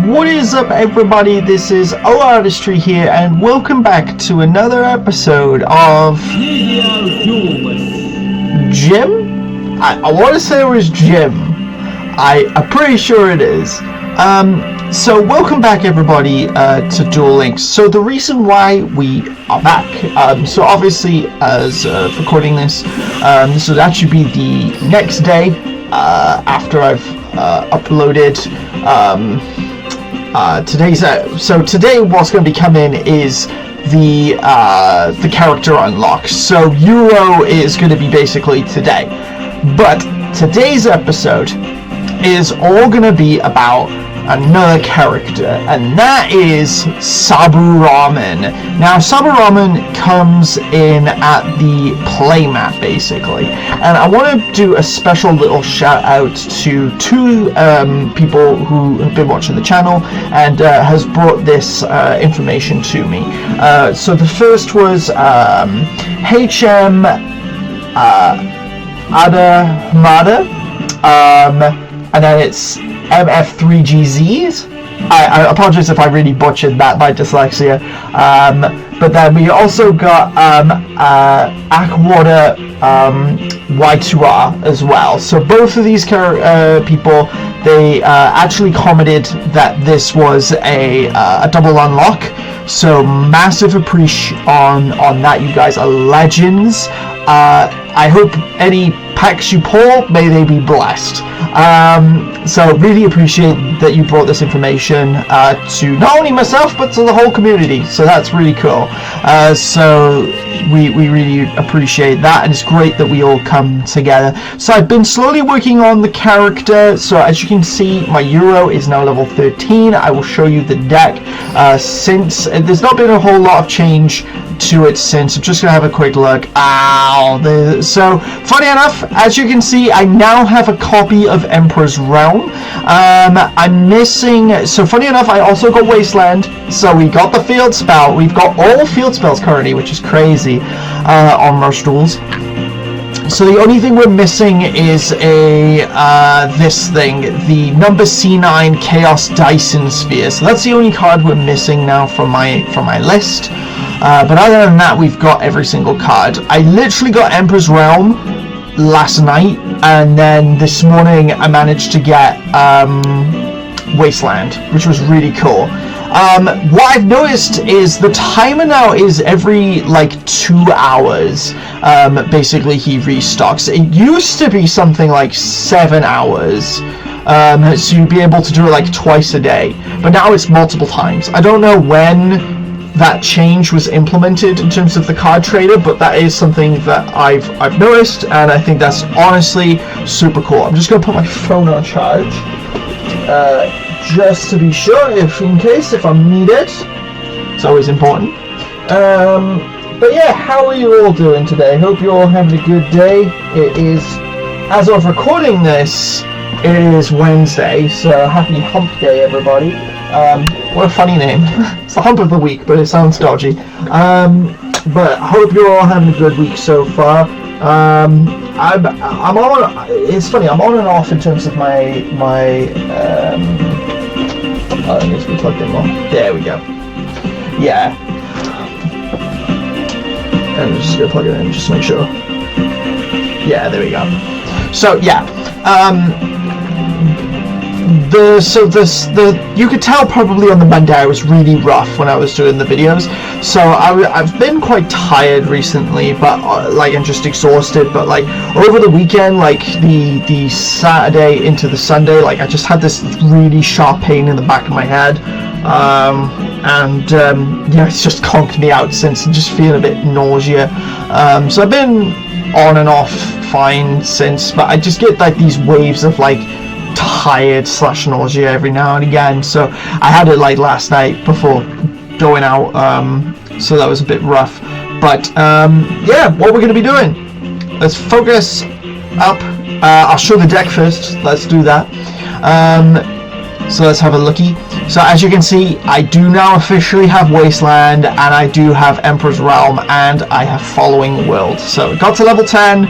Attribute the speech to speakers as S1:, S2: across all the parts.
S1: What is up, everybody? This is O-Artistry here, and welcome back to another episode of Jim? I want to say it was Jim. I'm pretty sure it is. So welcome back, everybody, to Duel Links. So the reason why we are back, so obviously as recording this, this would actually be the next day after I've uploaded today's so today what's going to be coming is the character unlock. So Euro is going to be basically today, but today's episode is all going to be about another character, and that is Saburamen. Now Saburamen comes in at the playmat basically, and I want to do a special little shout out to two people who have been watching the channel and has brought this information to me. So the first was HM Adamada, and then it's MF3GZs. I apologize if I really butchered that by dyslexia. But then we also got Akwater Y2R as well. So both of these people, they actually commented that this was a double unlock. So massive appreciation on that. You guys are legends. I hope any packs you pull, may they be blessed. So really appreciate that you brought this information to not only myself but to the whole community. So that's really cool. So we really appreciate that, and it's great that we all come together. So I've been slowly working on the character. So as you can see, my Euro is now level 13. I will show you the deck since there's not been a whole lot of change to it since. I'm just gonna have a quick look. So funny enough, as you can see, I now have a copy of Emperor's Realm. I'm missing, so funny enough, I also got Wasteland. So we got the field spell. We've got all field spells currently, which is crazy on most rules. So the only thing we're missing is this thing, the number C9 Chaos Dyson Sphere. So that's the only card we're missing now from my list. But other than that, we've got every single card. I literally got Emperor's Realm last night, and then this morning I managed to get Wasteland, which was really cool. What I've noticed is the timer now is every like 2 hours. Basically he restocks. It used to be something like 7 hours. So you'd be able to do it like twice a day, but now it's multiple times. I don't know when that change was implemented in terms of the card trader, but that is something that I've noticed, and I think that's honestly super cool. I'm just gonna put my phone on charge, just to be sure, if I need it. It's always important. But yeah, how are you all doing today? Hope you're all having a good day. It is, as of recording this, it is Wednesday, so happy hump day, everybody. What a funny name. It's the hump of the week, but it sounds dodgy. But I hope you're all having a good week so far. I'm on. It's funny. I'm on and off in terms of my. Oh, it needs to be plugged in more. There we go. Yeah. And I'm just gonna plug it in just to make sure. Yeah, there we go. So yeah. You could tell probably on the Monday I was really rough when I was doing the videos. So I've been quite tired recently, but like I'm just exhausted. But like over the weekend, like the Saturday into the Sunday, like I just had this really sharp pain in the back of my head, yeah, it's just conked me out since. I'm just feeling a bit nausea. So I've been on and off fine since, but I just get like these waves of like tired / nausea every now and again. So I had it like last night before going out, so that was a bit rough. But yeah, what we're going to be doing, let's focus up. I'll show the deck first. Let's do that. So let's have a looky. So as you can see, I do now officially have Wasteland, and I do have Emperor's Realm, and I have Following World. So it got to level 10.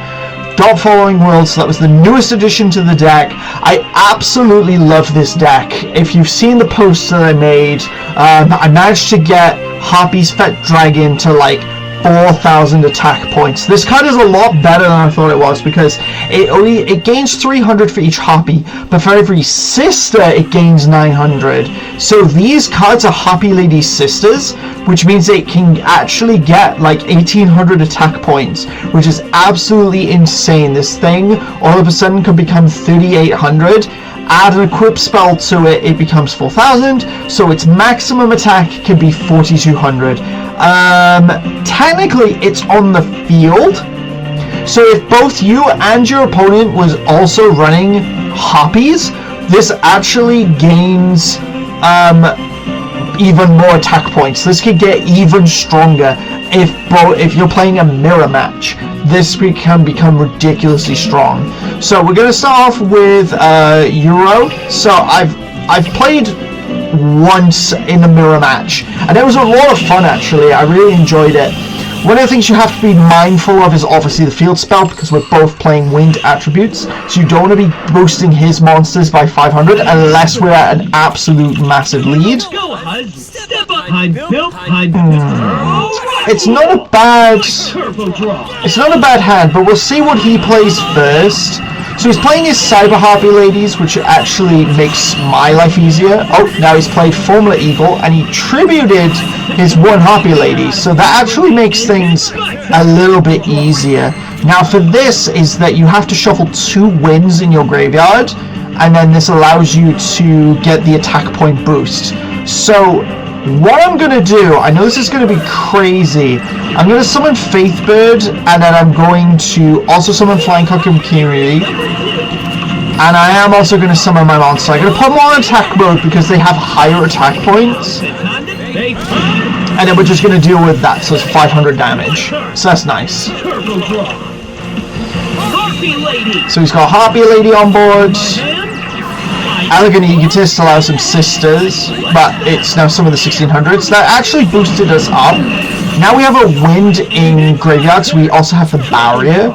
S1: Dot Following World, so that was the newest addition to the deck. I absolutely love this deck. If you've seen the post that I made, I managed to get Harpy's Fat Dragon to like 4,000 attack points. This card is a lot better than I thought it was, because it gains 300 for each Harpy, but for every sister it gains 900. So these cards are Harpy Lady sisters, which means it can actually get like 1,800 attack points, which is absolutely insane. This thing all of a sudden can become 3,800. Add an equip spell to it, it becomes 4,000, so its maximum attack can be 4,200. Technically it's on the field, so if both you and your opponent was also running Harpies, this actually gains even more attack points. This could get even stronger if you're playing a mirror match. This can become ridiculously strong. So we're going to start off with Euro. So I've played once in a mirror match, and it was a lot of fun actually. I really enjoyed it. One of the things you have to be mindful of is obviously the field spell, because we're both playing winged attributes, so you don't want to be boosting his monsters by 500 unless we're at an absolute massive lead. It's not a bad hand, but we'll see what he plays first. So he's playing his Cyber Harpy Ladies, which actually makes my life easier. Oh, now he's played Formula Eagle, and he tributed his one Harpy Lady, so that actually makes things a little bit easier. Now for this is that you have to shuffle 2 wins in your graveyard, and then this allows you to get the attack point boost. So what I'm going to do, I know this is going to be crazy, I'm going to summon Faithbird, and then I'm going to also summon Flying Kokiri, and I am also going to summon my monster. I'm going to put them on attack mode because they have higher attack points, and then we're just going to deal with that, so it's 500 damage, so that's nice. So he's got Harpy Lady on board. Elegant Egotist allows some sisters, but it's now some of the 1600s. That actually boosted us up. Now we have a wind in graveyard, so we also have the barrier.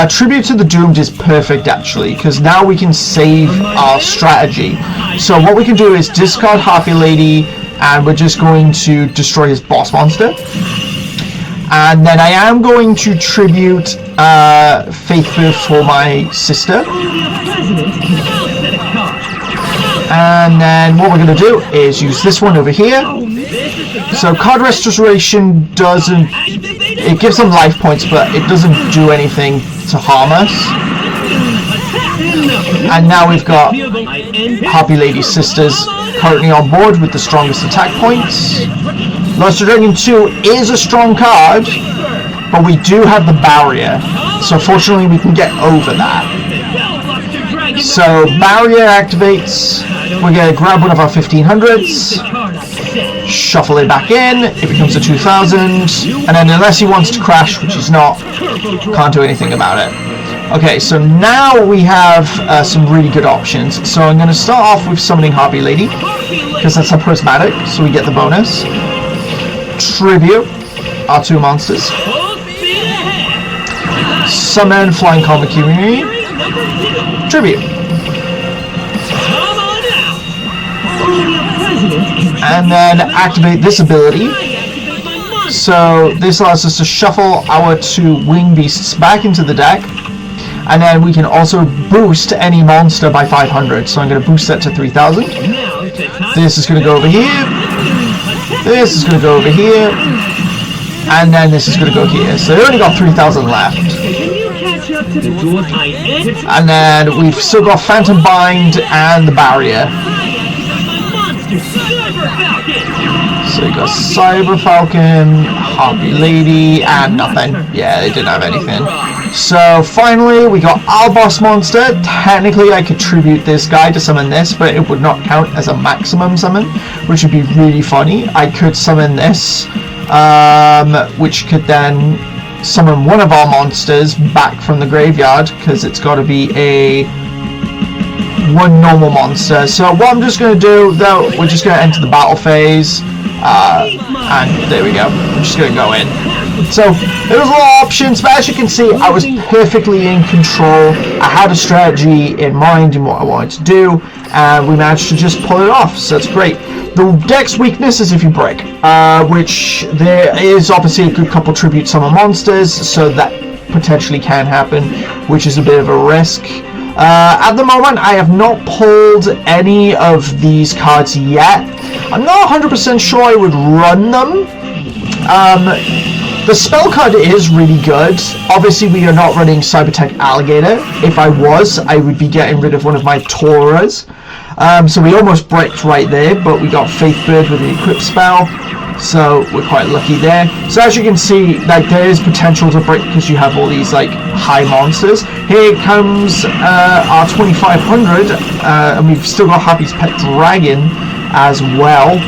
S1: Tribute to the Doomed is perfect actually, because now we can save our strategy. So what we can do is discard Harpy Lady, and we're just going to destroy his boss monster. And then I am going to tribute Faithful for my sister. And then what we're going to do is use this one over here. So card restoration doesn't, it gives them life points, but it doesn't do anything to harm us. And now we've got Harpy Lady Sisters currently on board with the strongest attack points. Luster Dragon 2 is a strong card, but we do have the barrier, so fortunately we can get over that. So barrier activates, we're going to grab one of our 1500s, shuffle it back in, it becomes a 2000, and then unless he wants to crash, which he's not, can't do anything about it. Okay, so now we have some really good options. So I'm going to start off with summoning Harpy Lady, because that's our prismatic, so we get the bonus. Tribute our 2 monsters. Summon Flying Kokiri. Tribute. And then activate this ability. So this allows us to shuffle our 2 wing beasts back into the deck. And then we can also boost any monster by 500. So I'm going to boost that to 3000. This is going to go over here. This is going to go over here. And then this is going to go here. So they only got 3000 left. And then we've still got Phantom Bind and the barrier. So you got Cyber Falcon, Harpy Lady, and nothing. Yeah, they didn't have anything. So finally, we got our boss monster. Technically, I could tribute this guy to summon this, but it would not count as a maximum summon, which would be really funny. I could summon this, which could then summon one of our monsters back from the graveyard, because it's got to be a 1 normal monster. So what I'm just going to do, though, we're just going to enter the battle phase, and there we go. I'm just going to go in. So there was a lot of options, but as you can see, I was perfectly in control. I had a strategy in mind and what I wanted to do, and we managed to just pull it off, so that's great. The deck's weakness is if you break, which there is obviously a good couple tribute summon monsters, so that potentially can happen, which is a bit of a risk. At the moment, I have not pulled any of these cards yet. I'm not 100% sure I would run them. The spell card is really good. Obviously, we are not running Cybertech Alligator. If I was, I would be getting rid of one of my Tauras. So we almost bricked right there, but we got Faithbird with the Equip spell. So we're quite lucky there. So as you can see, like, there is potential to break because you have all these like high monsters. Here comes our 2500, and we've still got Happy's Pet Dragon as well.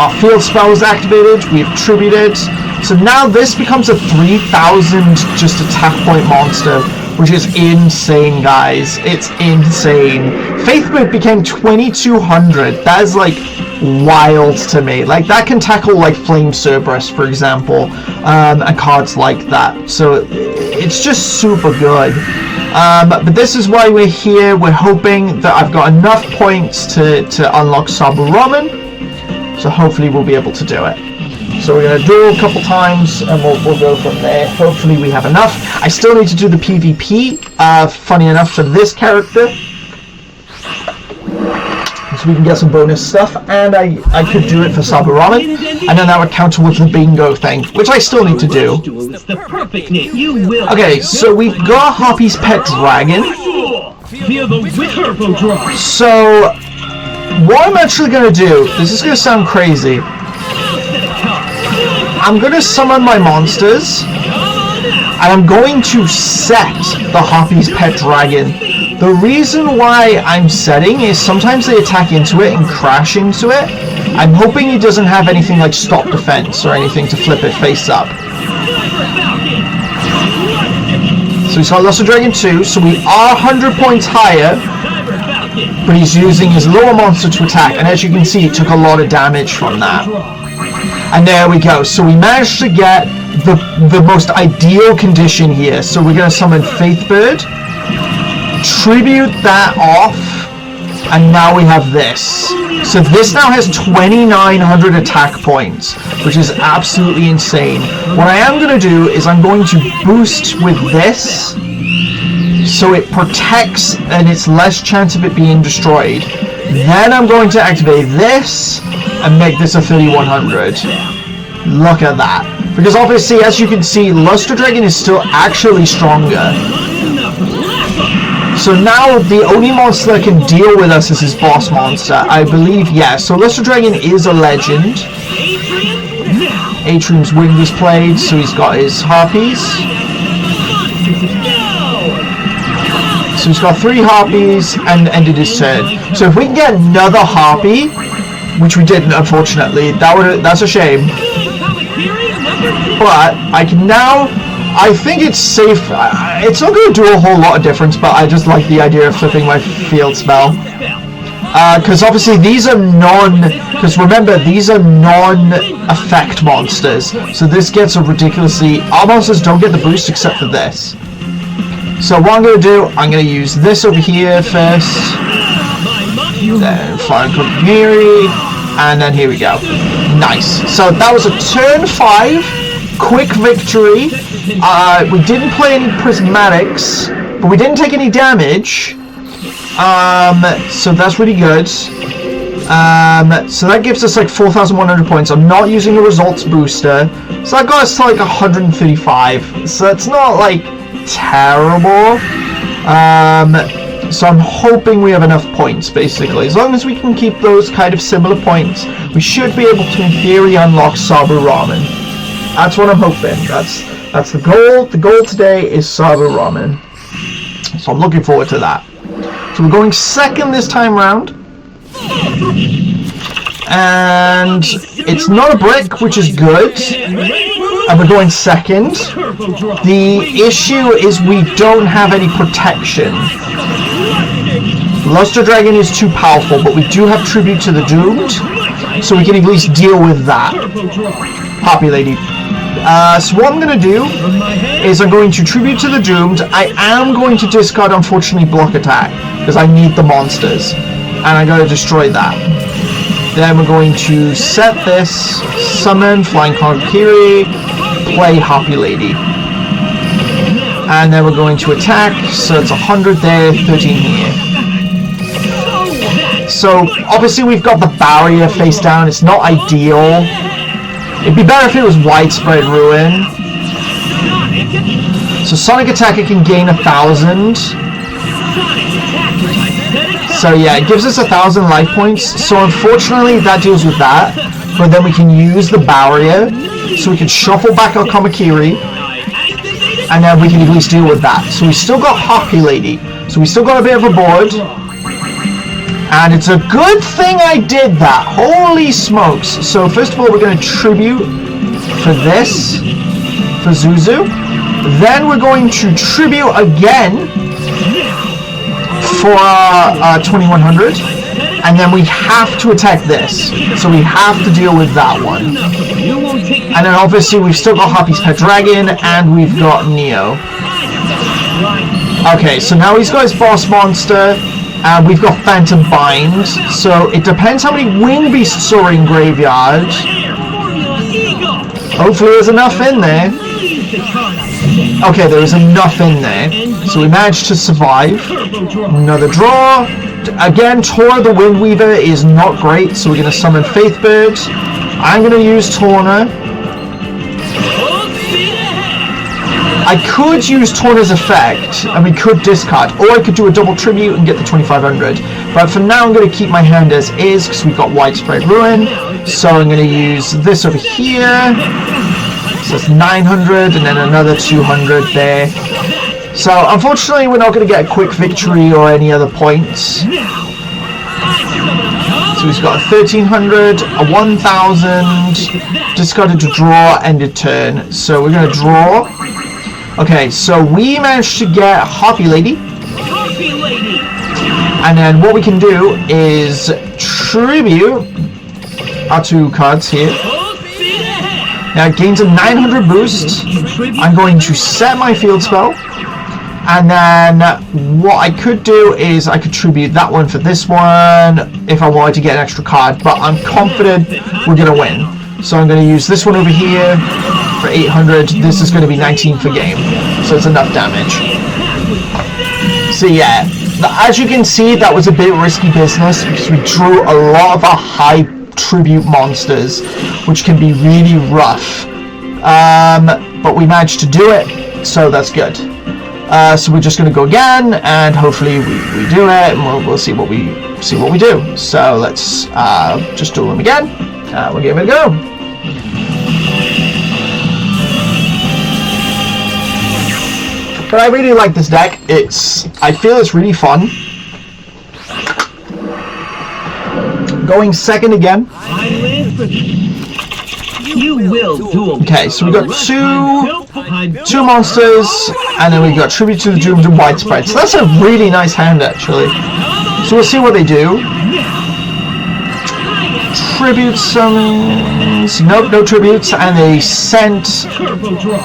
S1: Our field spell is activated. We've tributed. So now this becomes a 3000 just attack point monster, which is insane, guys. It's insane. Faithbird became 2200. That is like wild to me. Like, that can tackle like Flame Cerberus, for example, and cards like that. So it's just super good. But this is why we're here. We're hoping that I've got enough points to unlock Saburamen. So hopefully we'll be able to do it. So we're going to duel a couple times and we'll go from there. Hopefully we have enough. I still need to do the PvP, funny enough, for this character. So we can get some bonus stuff. And I could do it for Saburamen. And then that would counter with the bingo thing, which I still need to do. Okay, so we've got Happy's Pet Dragon. So what I'm actually going to do, this is going to sound crazy, I'm going to summon my monsters, and I'm going to set the Happy's Pet Dragon. The reason why I'm setting is sometimes they attack into it and crash into it. I'm hoping he doesn't have anything like stop defense or anything to flip it face up. So he's got Luster Dragon 2, so we are 100 points higher, but he's using his lower monster to attack, and as you can see, he took a lot of damage from that. And there we go. So we managed to get the most ideal condition here. So we're going to summon Faithbird, tribute that off, and now we have this. So this now has 2900 attack points, which is absolutely insane. What I am going to do is I'm going to boost with this, so it protects and it's less chance of it being destroyed. Then I'm going to activate this and make this a 3100. Look at that. Because obviously, as you can see, Luster Dragon is still actually stronger. So now the only monster that can deal with us is his boss monster, I believe. Yeah, so Luster Dragon is a legend. Atrium's Wing is played, so he's got his Harpies. So he's got 3 Harpies and ended his turn. So if we can get another Harpy, which we didn't, unfortunately, that's a shame. But I can now, I think it's safe. It's not going to do a whole lot of difference, but I just like the idea of flipping my field spell. Because obviously these are because remember, these are non-effect monsters. So this gets a ridiculously, our monsters don't get the boost except for this. So what I'm going to do, I'm going to use this over here first, then Flying Kokiri, and then here we go. Nice. So that was a turn 5, quick victory. We didn't play any prismatics, but we didn't take any damage. So that's really good. So that gives us like 4,100 points. I'm not using the results booster, so that got us to like 135. So it's not like terrible. So I'm hoping we have enough points, basically. As long as we can keep those kind of similar points, we should be able to, in theory, unlock Saburamen. That's what I'm hoping. That's the goal. The goal today is Saburamen. So I'm looking forward to that. So we're going second this time round. And it's not a brick, which is good. And we're going second. The issue is we don't have any protection. Luster Dragon is too powerful, but we do have Tribute to the Doomed, so we can at least deal with that. Happy Lady. So what I'm going to do is I'm going to tribute to the doomed. I am going to discard, unfortunately, block attack because I need the monsters, and I'm going to destroy that. Then we're going to set this, summon Flying Kamakiri, play Happy Lady, and then we're going to attack. So it's 100 there, 13 here. So obviously we've got the barrier face down. It's not ideal. It'd be better if it was widespread ruin. So Sonic Attacker can gain 1,000. So yeah, it gives us 1,000 life points. So unfortunately that deals with that. But then we can use the barrier. So we can shuffle back our Kamakiri. And then we can at least deal with that. So we still got Happy Lady. So we still got a bit of a board. And it's a good thing I did that. Holy smokes. So first of all, we're going to tribute for this, for Zuzu. Then we're going to tribute again for 2100. And then we have to attack this. So we have to deal with that one. And then obviously we've still got Happy's Pet Dragon and we've got Neo. Okay, so now he's got his boss monster. We've got Phantom Bind, so it depends how many Wing Beasts are in Graveyard. Hopefully there's enough in there. Okay, there is enough in there. So we managed to survive. Another draw. Again, Tora the Wind Weaver is not great, so we're going to summon Faithbird. I'm going to use Torna. I could use Torna's effect, and we could discard, or I could do a double tribute and get the 2500. But for now, I'm going to keep my hand as is, because we've got Widespread Ruin. So I'm going to use this over here. So it's 900, and then another 200 there. So unfortunately, we're not going to get a quick victory or any other points. So he's got a 1300, a 1000, discarded to draw, ended turn. So we're going to draw. Okay, so we managed to get Happy Lady. And then what we can do is tribute our 2 cards here. Now it gains a 900 boost. I'm going to set my field spell. And then what I could do is I could tribute that one for this one if I wanted to get an extra card. But I'm confident we're going to win. So I'm going to use this one over here for 800. This is going to be 19 for game. So it's enough damage. So yeah, as you can see, that was a bit risky business because we drew a lot of our high tribute monsters, which can be really rough. But we managed to do it, so that's good. So we're just going to go again, and hopefully we do it, and we'll see what we do. So let's just do them again. We'll give it a go. But I really like this deck. I feel it's really fun. Going second again.
S2: You will duel.
S1: Okay, so we got two monsters, and then we got Tribute to the Doomed and Widespread. So that's a really nice hand, actually. So we'll see what they do. Tribute summons. Nope, no tributes, and they sent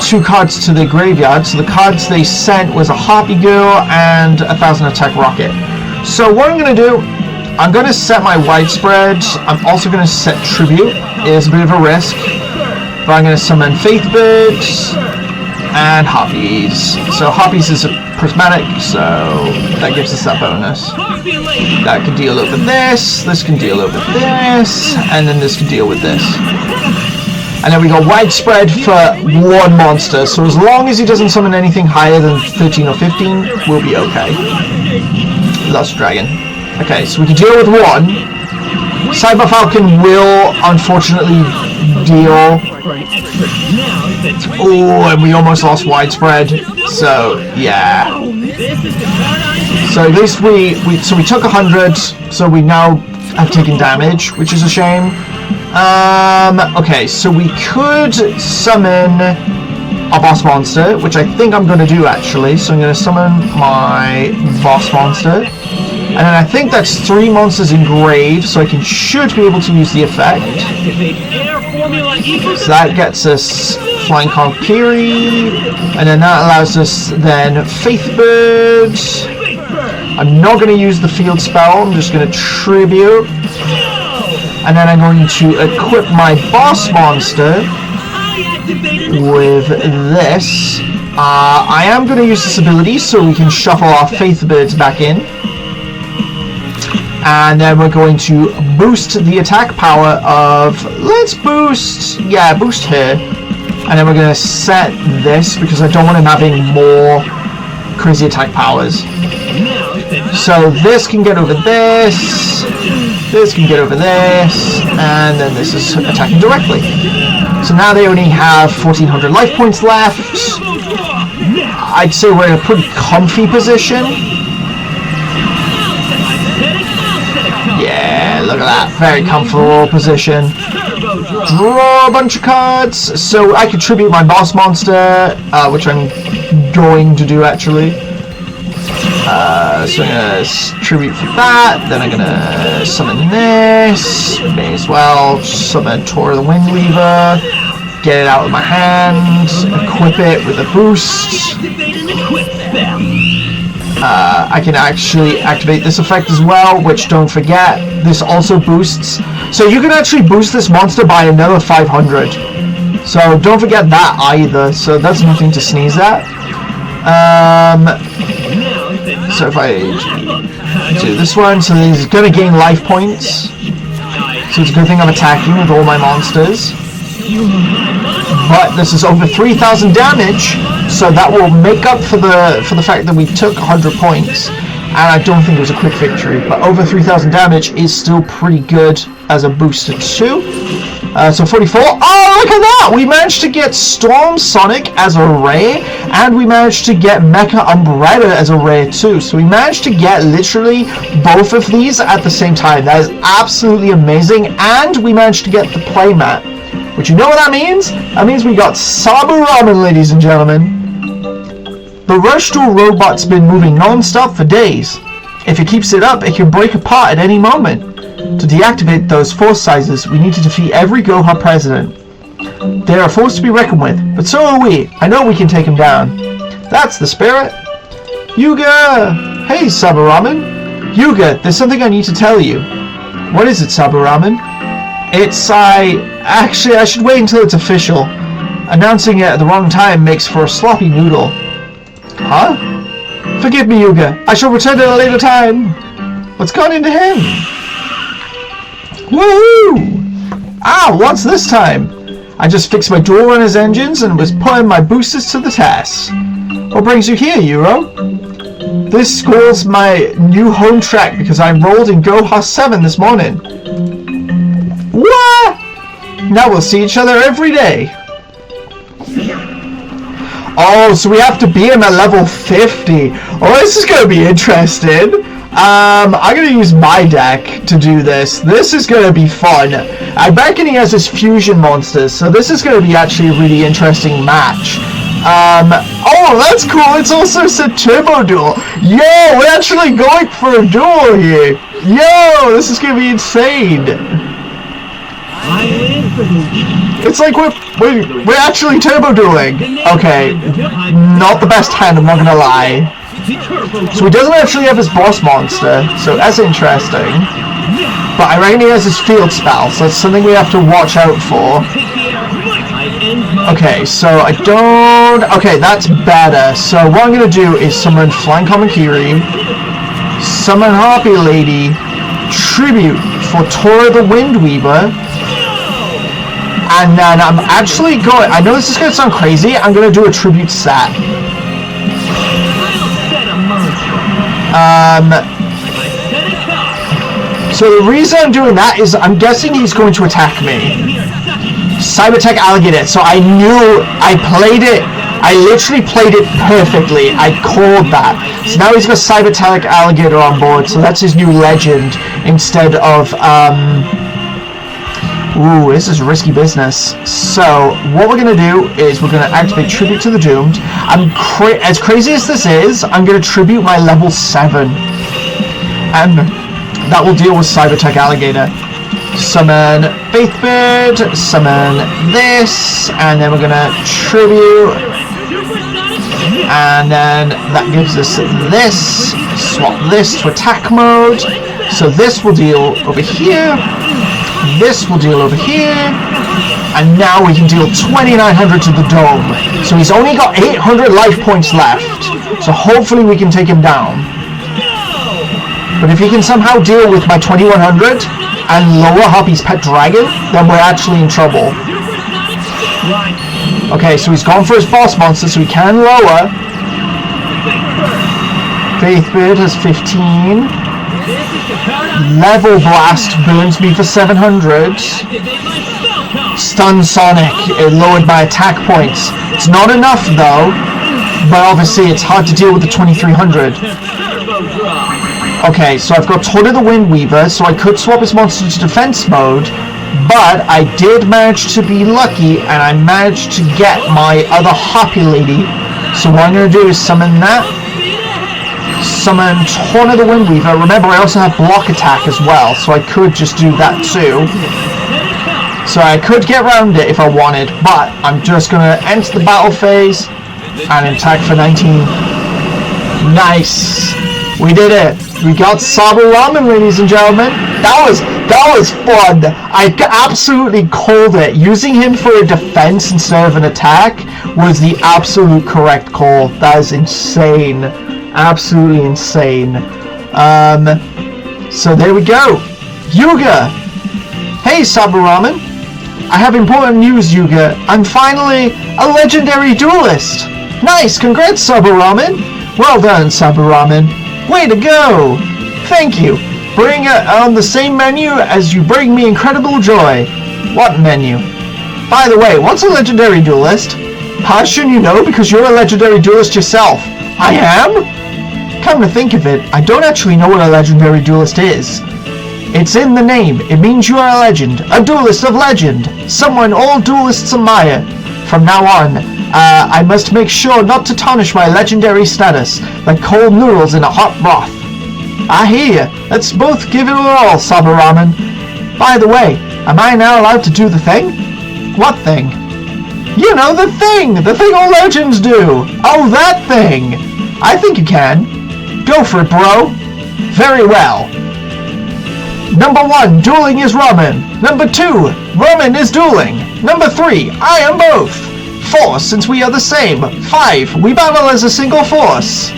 S1: 2 cards to the graveyard. So the cards they sent was a Harpy Girl and a 1000 attack rocket. So what I'm going to do, I'm going to set my Widespread. I'm also going to set Tribute. It is a bit of a risk, but I'm going to summon Faithbird and Harpies. So Harpies is a prismatic, so that gives us that bonus. That can deal with this can deal with this, and then this can deal with this. And then we got Widespread for 1 monster, so as long as he doesn't summon anything higher than 13 or 15, we'll be okay. Lost Dragon. Okay, so we can deal with 1. Cyber Falcon will unfortunately deal. Oh, and we almost lost Widespread. So yeah. So at least we took 100. So we now have taken damage, which is a shame. Okay, so we could summon a boss monster, which I think I'm going to do actually. So I'm going to summon my boss monster. And then I think that's 3 monsters engraved, so I should be able to use the effect. So that gets us Flying Valkyrie, and then that allows us then Faith Bird. I'm not going to use the field spell, I'm just going to tribute. And then I'm going to equip my boss monster with this. I am going to use this ability so we can shuffle our Faith Birds back in. And then we're going to boost the attack power of, let's boost her. And then we're going to set this because I don't want him having more crazy attack powers. So this can get over this can get over this, and then this is attacking directly. So now they only have 1400 life points left. I'd say we're in a pretty comfy position. Yeah, look at that, very comfortable position. Draw a bunch of cards, so I can tribute my boss monster, which I'm going to do actually. So I'm going to tribute for that, then I'm going to summon this, may as well summon Tor the Windweaver, get it out of my hand, equip it with a boost. I can actually activate this effect as well, which don't forget, this also boosts. So you can actually boost this monster by another 500. So don't forget that either, so that's nothing to sneeze at. So if I do this one, so he's going to gain life points. So it's a good thing I'm attacking with all my monsters. But this is over 3,000 damage, so that will make up for the fact that we took 100 points. And I don't think it was a quick victory, but over 3,000 damage is still pretty good as a booster too. So 44. Oh, look at that! We managed to get Storm Sonic as a rare, and we managed to get Mecha Umbrella as a rare too. So we managed to get literally both of these at the same time. That is absolutely amazing. And we managed to get the playmat. Which, you know what that means? That means we got Saburamen, ladies and gentlemen. The Rush Duel robot's been moving non-stop for days. If it keeps it up, it can break apart at any moment. To deactivate those force sizes, we need to defeat every Goha president. They are a force to be reckoned with, but so are we. I know we can take them down. That's the spirit. Yuga! Hey, Saburamen. Yuga, there's something I need to tell you. What is it, Saburamen? Actually, I should wait until it's official. Announcing it at the wrong time makes for a sloppy noodle. Huh? Forgive me, Yuga. I shall return at a later time. What's gone into him? Woohoo! Ah, what's this time? I just fixed my dual runner's engines and was putting my boosters to the test. What brings you here, Euro? This school's my new home track because I enrolled in Goha 7 this morning. What? Now we'll see each other every day. Oh, so we have to beat him at level 50. Oh, this is going to be interesting. I'm going to use my deck to do this. This is going to be fun. I reckon he has his fusion monsters, so this is going to be actually a really interesting match. Oh, that's cool. It's also said Turbo Duel. Yo, we're actually going for a duel here. Yo, this is going to be insane. It's like we're actually turbo dueling. Okay, not the best hand, I'm not gonna lie. So he doesn't actually have his boss monster, so that's interesting. But I reckon he has his field spell, so that's something we have to watch out for. Okay, so I don't... Okay, that's better. So what I'm gonna do is summon Flying Valkyrie, summon Harpy Lady, tribute for Tora the Windweaver. And then I'm actually going... I know this is going to sound crazy. I'm going to do a tribute set. So the reason I'm doing that is I'm guessing he's going to attack me. Cyber Tech Alligator. So I knew... I played it... I literally played it perfectly. I called that. So now he's got Cyber Tech Alligator on board. So that's his new legend instead of... Ooh, this is risky business. So, what we're going to do is we're going to activate Tribute to the Doomed. As crazy as this is, I'm going to tribute my level 7. and that will deal with Cybertech Alligator. Summon Faithbird, summon this, and then we're gonna tribute, and then that gives us this. Swap this to attack mode, so this will deal over here, this will deal over here, and now we can deal 2,900 to the dome. So he's only got 800 life points left, so hopefully we can take him down. But if he can somehow deal with my 2,100 and lower Hoppy's pet dragon, then we're actually in trouble. Okay, so he's gone for his boss monster, so he can lower. Faithbird has 15. Level Blast burns me for 700. Stun Sonic, it lowered my attack points. It's not enough though, but obviously it's hard to deal with the 2,300. Okay, so I've got Todd of the Wind Weaver, so I could swap his monster to defense mode, but I did manage to be lucky and I managed to get my other Hoppy Lady. So what I'm going to do is summon that. Summon Torn of the Wind Weaver. Remember, I also have block attack as well, so I could just do that too. So I could get around it if I wanted, but I'm just going to enter the battle phase and attack for 19. Nice! We did it! We got Saburamen, ladies and gentlemen! That was fun! I absolutely called it! Using him for a defense instead of an attack was the absolute correct call. That is insane. Absolutely insane. So there we go. Yuga! Hey Saburamen! I have important news, Yuga. I'm finally a legendary duelist! Nice! Congrats, Saburamen! Well done, Saburamen. Way to go! Thank you. Bring it on the same menu as you bring me incredible joy. What menu? By the way, what's a legendary duelist? How should you know, because you're a legendary duelist yourself? I am? Come to think of it, I don't actually know what a legendary duelist is. It's in the name. It means you are a legend. A duelist of legend. Someone all duelists admire. From now on, I must make sure not to tarnish my legendary status, like cold noodles in a hot broth. I hear you. Let's both give it a whirl, Saburamen. By the way, am I now allowed to do the thing? What thing? You know, the thing all legends do! Oh, that thing! I think you can. Go for it, bro. Very well. Number 1, dueling is ramen. Number 2, ramen is dueling. Number 3, I am both. 4, since we are the same. 5, we battle as a single force.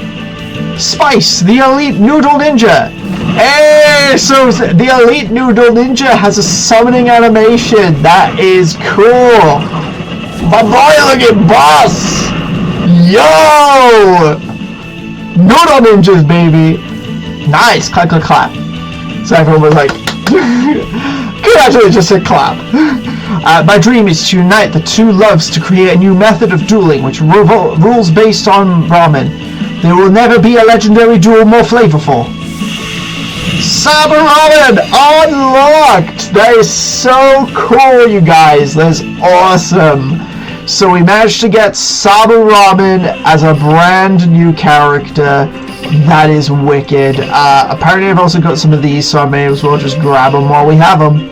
S1: Spice, the elite noodle ninja. Hey, so the elite noodle ninja has a summoning animation. That is cool. My boy looking boss. Yo, noodle ninjas, baby. Nice, clap, clap, clap. So everyone was like, could actually just say clap. My dream is to unite the two loves to create a new method of dueling which rules based on ramen. There will never be a legendary duel more flavorful. Saburamen unlocked! That is so cool, you guys. That's awesome. So we managed to get Saburamen as a brand new character. That is wicked. Apparently I've also got some of these, so I may as well just grab them while we have them.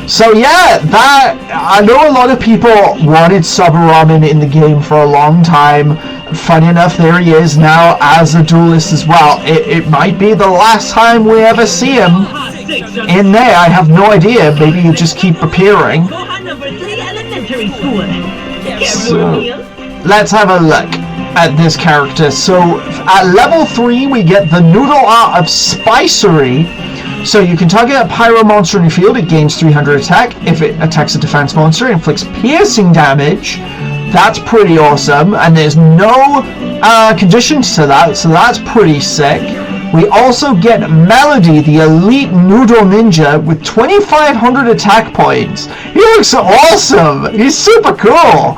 S1: So yeah, I know a lot of people wanted Saburamen in the game for a long time. Funny enough, there he is now as a duelist as well. It might be the last time we ever see him in there. I have no idea. Maybe you just keep appearing. So, let's have a look at this character. So at level 3 we get the Noodle Art of Spicery. So you can target a pyro monster in your field. It gains 300 attack. If it attacks a defense monster, it inflicts piercing damage. That's pretty awesome, and there's no conditions to that, so that's pretty sick. We also get Melody, the elite noodle ninja, with 2,500 attack points. He looks awesome. He's super cool.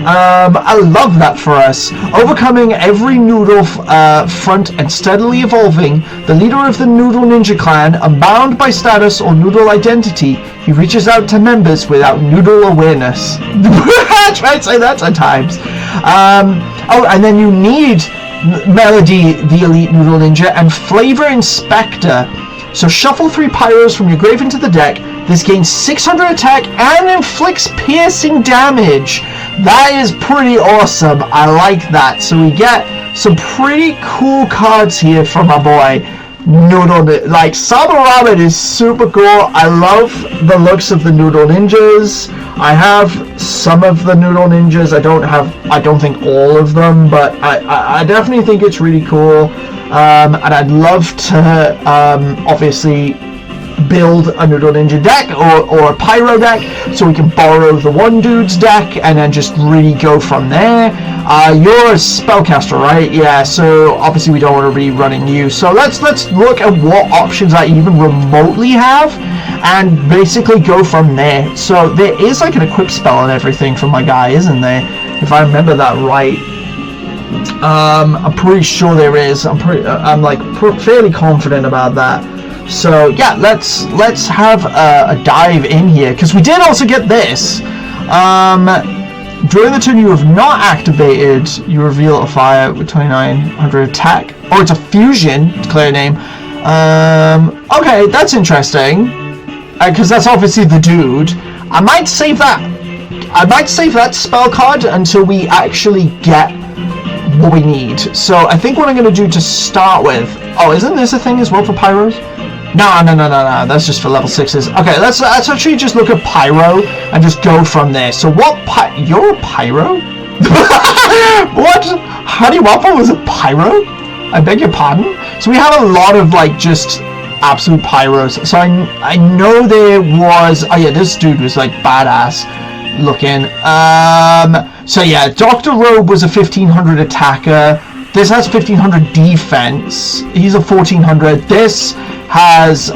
S1: I love that for us. Overcoming every noodle front and steadily evolving, the leader of the Noodle Ninja Clan, unbound by status or noodle identity, he reaches out to members without noodle awareness. I try to say that sometimes. Oh, and then you need Melody, the Elite Noodle Ninja, and Flavor Inspector. So shuffle 3 Pyros from your grave into the deck. This gains 600 attack and inflicts piercing damage. That is pretty awesome. I like that. So we get some pretty cool cards here from our boy Noodle. Like, Saburamen is super cool. I love the looks of the Noodle Ninjas. I have some of the Noodle Ninjas. I don't think all of them, but I definitely think it's really cool. And I'd love to obviously build a Noodle Ninja deck or a Pyro deck, so we can borrow the one dude's deck and then just really go from there. You're a spellcaster, right? Yeah, so obviously we don't want to be running you. So let's look at what options I even remotely have and basically go from there. So there is like an equip spell and everything for my guy, isn't there? If I remember that right. I'm pretty sure there is. I'm fairly confident about that. So yeah, let's have a dive in here, because we did also get this. During the turn you have not activated, you reveal a fire with 2900 attack, or it's a fusion. Declare a name. Okay, that's interesting, because that's obviously the dude. I might save that spell card until we actually get what we need. So I think what I'm going to do to start with... Oh, isn't this a thing as well for Pyros? No, that's just for level 6s. Okay, let's actually just look at Pyro and just go from there. So what you're a Pyro? What? Honey Waffle was a Pyro? I beg your pardon? So we have a lot of, like, just absolute Pyros. So I know there was... Oh yeah, this dude was, like, badass looking. So yeah, Dr. Robe was a 1500 attacker. This has 1500 defense. He's a 1400. This has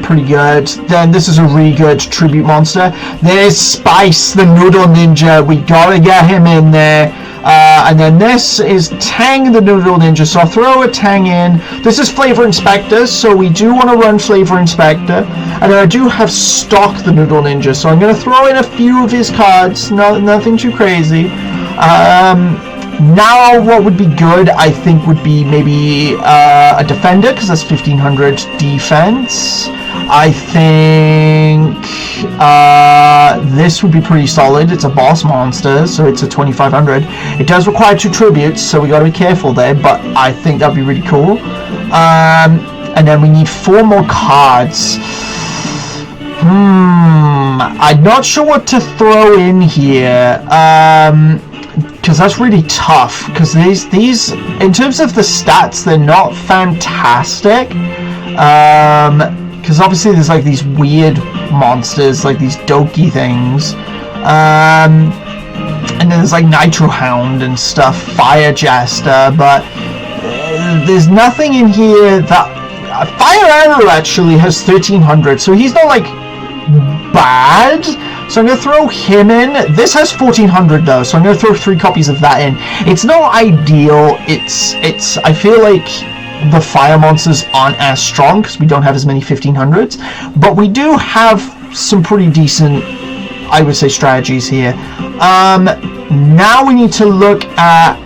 S1: pretty good. Then this is a really good tribute monster. There's Spice, the Noodle Ninja. We gotta get him in there. And then this is Tang, the Noodle Ninja. So I'll throw a Tang in. This is Flavor Inspector, so we do want to run Flavor Inspector. And then I do have Stock, the Noodle Ninja. So I'm going to throw in a few of his cards. Nothing too crazy. Now what would be good, I think, would be maybe a Defender, because that's 1500 defense. I think this would be pretty solid. It's a boss monster, so it's a 2500. It does require 2 tributes, so we got to be careful there, but I think that'd be really cool. And then we need 4 more cards. I'm not sure what to throw in here. Because that's really tough, because these in terms of the stats, they're not fantastic, because obviously there's like these weird monsters, like these Doki things, and then there's like Nitro Hound and stuff, Fire Jester, but there's nothing in here that... Fire Arrow actually has 1300, so he's not like bad. So I'm going to throw him in. This has 1400 though, so I'm going to throw 3 copies of that in. It's not ideal. It's I feel like the fire monsters aren't as strong because we don't have as many 1500s, but we do have some pretty decent, I would say, strategies here. Now we need to look at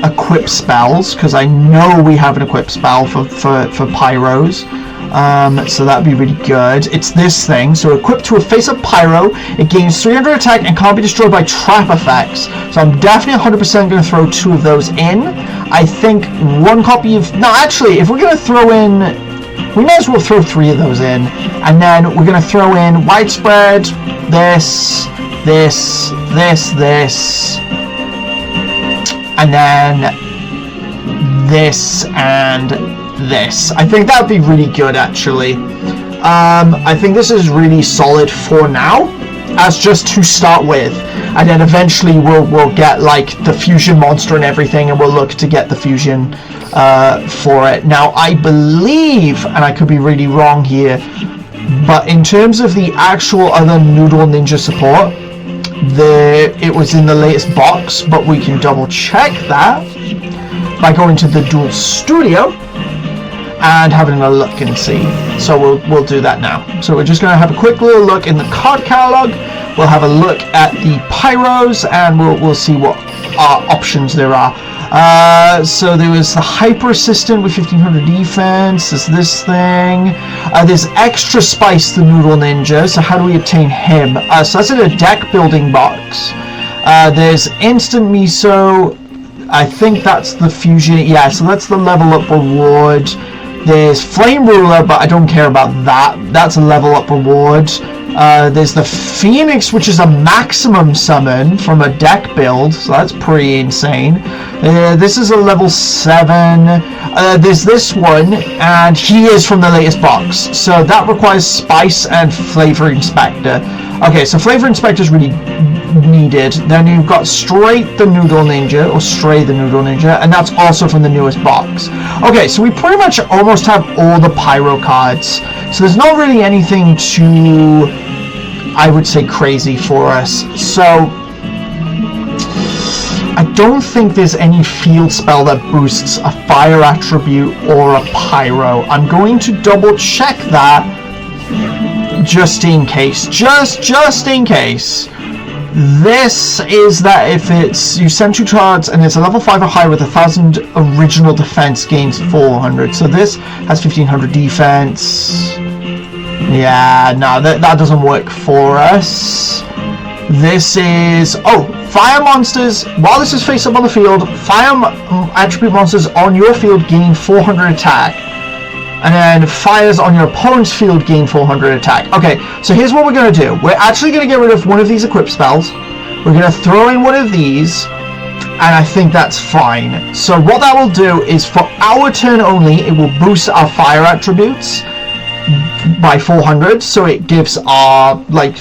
S1: equip spells, because I know we have an equip spell for Pyros. So that'd be really good. It's this thing. So equipped to a face-up Pyro, it gains 300 attack and can't be destroyed by trap effects. So I'm definitely 100% going to throw 2 of those in. I think 1 copy of... No, actually, if we're going to throw in... We may as well throw 3 of those in. And then we're going to throw in Widespread, this, and then this and this. I think that would be really good, actually. I think this is really solid for now, as just to start with, and then eventually we'll get like the fusion monster and everything, and we'll look to get the fusion for it. Now I believe, and I could be really wrong here, but in terms of the actual other Noodle Ninja support, it was in the latest box, but we can double check that by going to the Duel Studio and having a look and see. So we'll do that now. So we're just going to have a quick little look in the card catalog. We'll have a look at the Pyros, and we'll see what options there are. So there was the Hyper Assistant with 1500 defense. There's this thing. There's Extra Spice, the Noodle Ninja. So how do we obtain him? So that's in a deck building box. There's Instant Miso. I think that's the fusion. Yeah, so that's the level up reward. There's Flame Ruler, but I don't care about that. That's a level up reward. There's the Phoenix, which is a maximum summon from a deck build, so that's pretty insane. This is a level 7. There's this one, and he is from the latest box, so that requires Spice and Flavor Inspector. Okay, so Flavor Inspector is really needed. Then you've got Straight the Noodle Ninja, or Stray the Noodle Ninja, and that's also from the newest box. Okay, so we pretty much almost have all the Pyro cards, so there's not really anything too, I would say, crazy for us. So I don't think there's any field spell that boosts a fire attribute or a pyro. I'm going to double check that just in case. Just in case. This is that if it's you send 2 cards and it's a level 5 or higher with 1000 original defense, gains 400. So this has 1500 defense. Yeah, no, that doesn't work for us. This is fire monsters. While this is face up on the field, fire attribute monsters on your field gain 400 attack. And then fires on your opponent's field gain 400 attack. Okay, so here's what we're going to do. We're actually going to get rid of one of these equip spells. We're going to throw in one of these. And I think that's fine. So what that will do is for our turn only, it will boost our fire attributes by 400. So it gives our, like,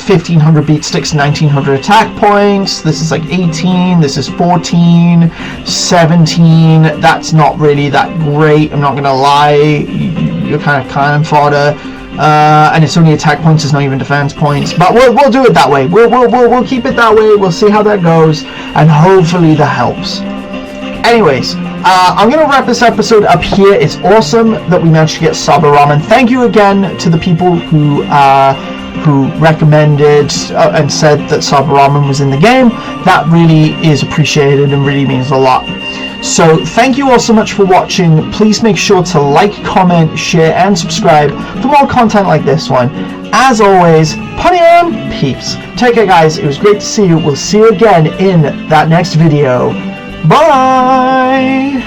S1: 1500 beat sticks, 1900 attack points. This is like 18, this is 14, 17. That's not really that great, I'm not gonna lie. You're kind of cannon fodder. And it's only attack points, it's not even defense points. But we'll do it that way. We'll keep it that way. We'll see how that goes, and hopefully that helps. Anyways, I'm going to wrap this episode up here. It's awesome that we managed to get Saburamen. Thank you again to the people who recommended and said that Saburamen was in the game. That really is appreciated and really means a lot. So thank you all so much for watching. Please make sure to like, comment, share, and subscribe for more content like this one. As always, putty on, peeps. Take care, guys. It was great to see you. We'll see you again in that next video. Bye!